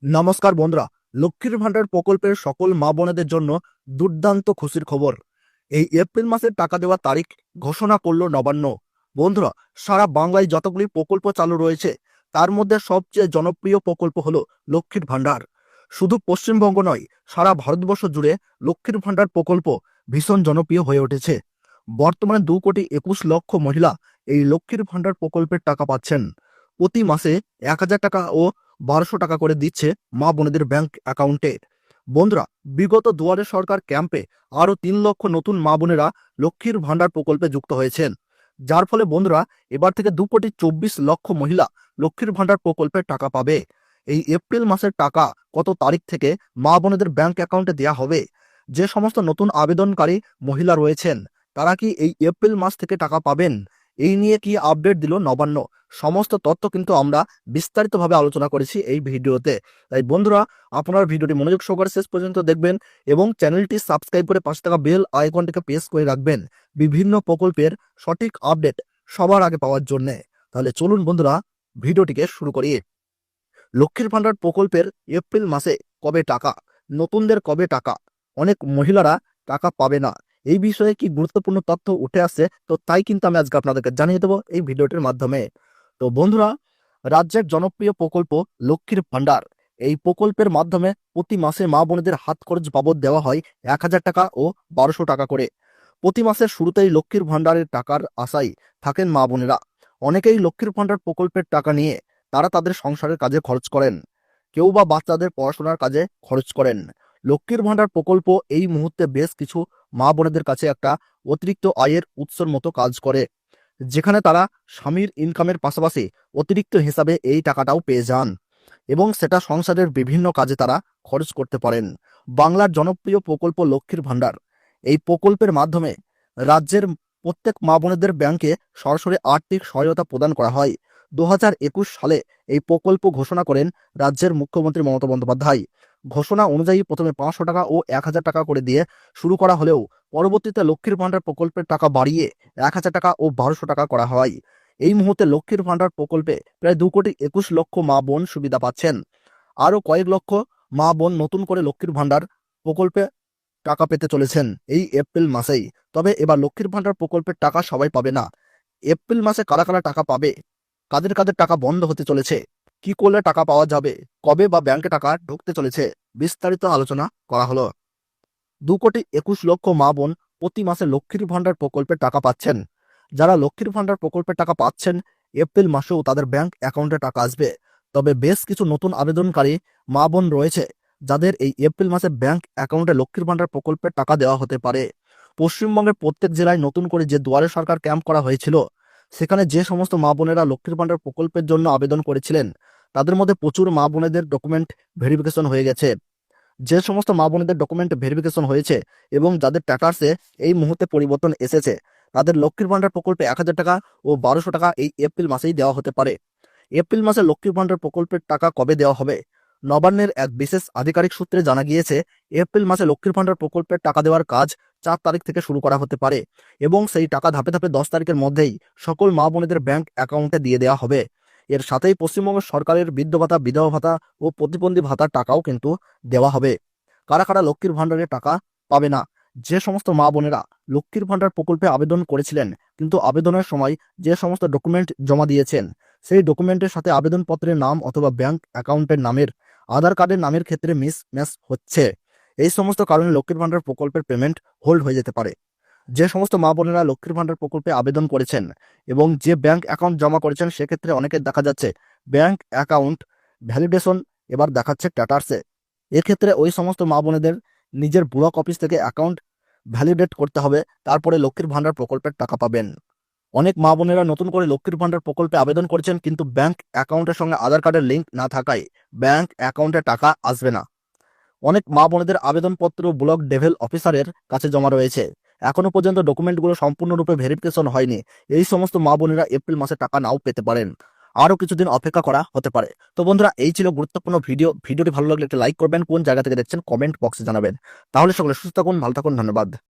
নমস্কার বন্ধুরা, লক্ষ্মীর ভান্ডার প্রকল্পের সকল মা বোনেদের জন্য দুর্দান্ত খুশির খবর। এই এপ্রিল মাসের টাকা দেওয়ার তারিখ ঘোষণা করলো নবান্ন। বন্ধুরা, সারা বাংলায় যতগুলি প্রকল্প চালু রয়েছে তার মধ্যে সবচেয়ে জনপ্রিয় প্রকল্প হলো লক্ষ্মীর ভান্ডার। শুধু পশ্চিমবঙ্গ নয়, সারা ভারতবর্ষ জুড়ে লক্ষ্মীর ভান্ডার প্রকল্প ভীষণ জনপ্রিয় হয়ে উঠেছে। বর্তমানে 2,21,00,000 মহিলা এই লক্ষ্মীর ভান্ডার প্রকল্পের টাকা পাচ্ছেন। প্রতি মাসে 1,000 টাকা ও 1,200 টাকা করে দিচ্ছে মা বোনেদের ব্যাংক অ্যাকাউন্টে। বন্ধুরা, বিগত দুয়ারে সরকার ক্যাম্পে আরও 3 লক্ষ নতুন মা বোনেরা লক্ষ্মীর ভান্ডার প্রকল্পে যুক্ত হয়েছেন, যার ফলে বন্ধুরা এবার থেকে 2,24,00,000 মহিলা লক্ষ্মীর ভান্ডার প্রকল্পের টাকা পাবে। এই এপ্রিল মাসের টাকা কত তারিখ থেকে মা বোনেদের ব্যাংক অ্যাকাউন্টে দেওয়া হবে? যে সমস্ত নতুন আবেদনকারী মহিলা রয়েছেন তারা কি এই এপ্রিল মাস থেকে টাকা পাবেন? এই নিয়ে কি আপডেট দিল নবান্ন? সমস্ত তথ্য কিন্তু আমরা বিস্তারিতভাবে আলোচনা করেছি এই ভিডিওতে। তাই বন্ধুরা, আপনার ভিডিওটি মনোযোগ সহকারে শেষ পর্যন্ত দেখবেন এবং চ্যানেলটি সাবস্ক্রাইব করে পাশে থাকা বেল আইকনটিকে প্রেস করে রাখবেন বিভিন্ন প্রকল্পের সঠিক আপডেট সবার আগে পাওয়ার জন্য। তাহলে চলুন বন্ধুরা, ভিডিওটিকে শুরু করি। লক্ষ্মীর ভান্ডার প্রকল্পের এপ্রিল মাসে কবে টাকা? নতুনদের কবে টাকা? অনেক মহিলারা টাকা পাবে না, এই বিষয়ে কি গুরুত্বপূর্ণ তথ্য উঠে আসছে, তো তাই কিন্তু আমি আজকে আপনাদেরকে জানিয়ে দেবো এই ভিডিওটির মাধ্যমে। তো বন্ধুরা, রাজ্যের জনপ্রিয় প্রকল্প লক্ষ্মীর ভান্ডার, এই প্রকল্পের মাধ্যমে প্রতি মাসে মা বোনেদের হাত খরচ বাবদ দেওয়া হয় 1,000 টাকা ও 1,200 টাকা করে। প্রতি মাসের শুরুতেই লক্ষ্মীর ভান্ডারের টাকার আশায় থাকেন মা বোনেরা। অনেকেই লক্ষ্মীর ভান্ডার প্রকল্পের টাকা নিয়ে তারা তাদের সংসারের কাজে খরচ করেন, কেউ বা বাচ্চাদের পড়াশোনার কাজে খরচ করেন। লক্ষ্মীর ভান্ডার প্রকল্প এই মুহূর্তে বেশ কিছু মা বোনেদের কাছে একটা অতিরিক্ত আয়ের উৎসর মতো কাজ করে, যেখানে তারা স্বামীর ইনকামের পাশাপাশি অতিরিক্ত হিসাবে এই টাকাটাও পেয়ে যান এবং সেটা সংসারের বিভিন্ন কাজে তারা খরচ করতে পারেন। বাংলার জনপ্রিয় প্রকল্প লক্ষ্মীর ভান্ডার, এই প্রকল্পের মাধ্যমে রাজ্যের প্রত্যেক মা বোনেদের ব্যাংকে সরাসরি আর্থিক সহায়তা প্রদান করা হয়। 2021 সালে এই প্রকল্প ঘোষণা করেন রাজ্যের মুখ্যমন্ত্রী মমতা বন্দ্যোপাধ্যায়। ঘোষণা অনুযায়ী প্রথমে 500 টাকা ও 1,000 টাকা করে দিয়ে শুরু করা হলেও পরবর্তীতে লক্ষ্মীর ভান্ডার প্রকল্পের টাকা বাড়িয়ে 1,000 টাকা ও 1,200 টাকা করা হয়। এই মুহূর্তে লক্ষ্মীর ভান্ডার প্রকল্পে প্রায় 2,21,00,000 মা বোন সুবিধা পাচ্ছেন। আরও কয়েক লক্ষ মা বোন নতুন করে লক্ষ্মীর ভান্ডার প্রকল্পে টাকা পেতে চলেছেন এই এপ্রিল মাসেই। তবে এবার লক্ষ্মীর ভান্ডার প্রকল্পের টাকা সবাই পাবে না। এপ্রিল মাসে কারা কারা টাকা পাবে, কাদের কাদের টাকা বন্ধ হতে চলেছে, কি করলে টাকা পাওয়া যাবে, কবে বা ব্যাংকে টাকা ঢুকতে চলেছে, বিস্তারিত আলোচনা করা হলো। 2,21,00,000 মা বোন প্রতি মাসে লক্ষ্মীর ভান্ডার প্রকল্পের টাকা পাচ্ছেন। যারা লক্ষ্মীর ভান্ডার প্রকল্পের টাকা পাচ্ছেন, এপ্রিল মাসেও তাদের ব্যাংক অ্যাকাউন্টে টাকা আসবে। তবে বেশ কিছু নতুন আবেদনকারী মা বোন রয়েছে যাদের এই এপ্রিল মাসে ব্যাংক অ্যাকাউন্টে লক্ষ্মীর ভান্ডার প্রকল্পের টাকা দেওয়া হতে পারে। পশ্চিমবঙ্গের প্রত্যেক জেলায় নতুন করে যে দুয়ারে সরকার ক্যাম্প করা হয়েছিল, সেখানে যে সমস্ত মা বোনেরা লক্ষ্মীর ভান্ডার প্রকল্পের জন্য আবেদন করেছিলেন তাদের মধ্যে প্রচুর মা বোনেদের ডকুমেন্ট ভেরিফিকেশন হয়ে গেছে। যে সমস্ত মা বোনেদের ডকুমেন্ট ভেরিফিকেশন হয়েছে এবং যাদের ট্যাক্সে এই মুহূর্তে পরিবর্তন এসেছে, তাদের লক্ষ্মীর ভান্ডার প্রকল্পে 1,000 টাকা ও 1,200 টাকা এই এপ্রিল মাসেই দেওয়া হতে পারে। এপ্রিল মাসে লক্ষ্মীর ভান্ডার প্রকল্পের টাকা কবে দেওয়া হবে? নবান্নের এক বিশেষ আধিকারিক সূত্রে জানা গিয়েছে, এপ্রিল মাসে লক্ষ্মীর ভান্ডার প্রকল্পের টাকা দেওয়ার কাজ 4 তারিখ থেকে শুরু করা হতে পারে এবং সেই টাকা ধাপে ধাপে 10 তারিখের মধ্যেই সকল মা বোনেদের ব্যাংক অ্যাকাউন্টে দিয়ে দেওয়া হবে। এর সাথেই পশ্চিমবঙ্গ সরকারের বৃদ্ধ ভাতা, বিধবা ভাতা ও প্রতিবন্ধী ভাতার টাকাও কিন্তু দেওয়া হবে। কারা কারা লক্ষ্মীর ভান্ডারের টাকা পাবে না? যে সমস্ত মা বোনেরা লক্ষ্মীর ভান্ডার প্রকল্পে আবেদন করেছিলেন কিন্তু আবেদনের সময় যে সমস্ত ডকুমেন্ট জমা দিয়েছেন সেই ডকুমেন্টের সাথে আবেদনপত্রের নাম অথবা ব্যাংক অ্যাকাউন্টের নামের আধার কার্ডের নামের ক্ষেত্রে মিসম্যাচ হচ্ছে, এই সমস্ত কারণে লক্ষ্মীর ভান্ডার প্রকল্পের পেমেন্ট হোল্ড হয়ে যেতে পারে। যে সমস্ত মা বোনেরা লক্ষ্মীর ভান্ডার প্রকল্পে আবেদন করেছেন এবং যে ব্যাংক অ্যাকাউন্ট জমা করেছেন, সেক্ষেত্রে অনেকের দেখা যাচ্ছে ব্যাংক অ্যাকাউন্ট ভ্যালিডেশন এবার দেখাচ্ছে স্ট্যাটাসে। এক্ষেত্রে ওই সমস্ত মা বোনেদের নিজের ব্লক অফিস থেকে অ্যাকাউন্ট ভ্যালিডেট করতে হবে, তারপরে লক্ষ্মীর ভান্ডার প্রকল্পের টাকা পাবেন। অনেক মা বোনেরা নতুন করে লক্ষ্মীর ভান্ডার প্রকল্পে আবেদন করেছেন কিন্তু ব্যাংক অ্যাকাউন্টের সঙ্গে আধার কার্ডের লিঙ্ক না থাকায় ব্যাংক অ্যাকাউন্টে টাকা আসবে না। অনেক মা বোনেদের আবেদনপত্র ব্লক লেভেল অফিসারের কাছে জমা রয়েছে, এখনো পর্যন্ত ডকুমেন্টগুলো সম্পূর্ণরূপে ভেরিফিকেশন হয়নি। এই সমস্ত মা বোনেরা এপ্রিল মাসে টাকা নাও পেতে পারেন, আরও কিছুদিন অপেক্ষা করা হতে পারে। তো বন্ধুরা, এই ছিল গুরুত্বপূর্ণ ভিডিওটি ভালো লাগলে একটা লাইক করবেন, কোন জায়গা থেকে দেখছেন কমেন্ট বক্সে জানাবেন। তাহলে সকলে সুস্থ থাকুন, ভালো থাকুন, ধন্যবাদ।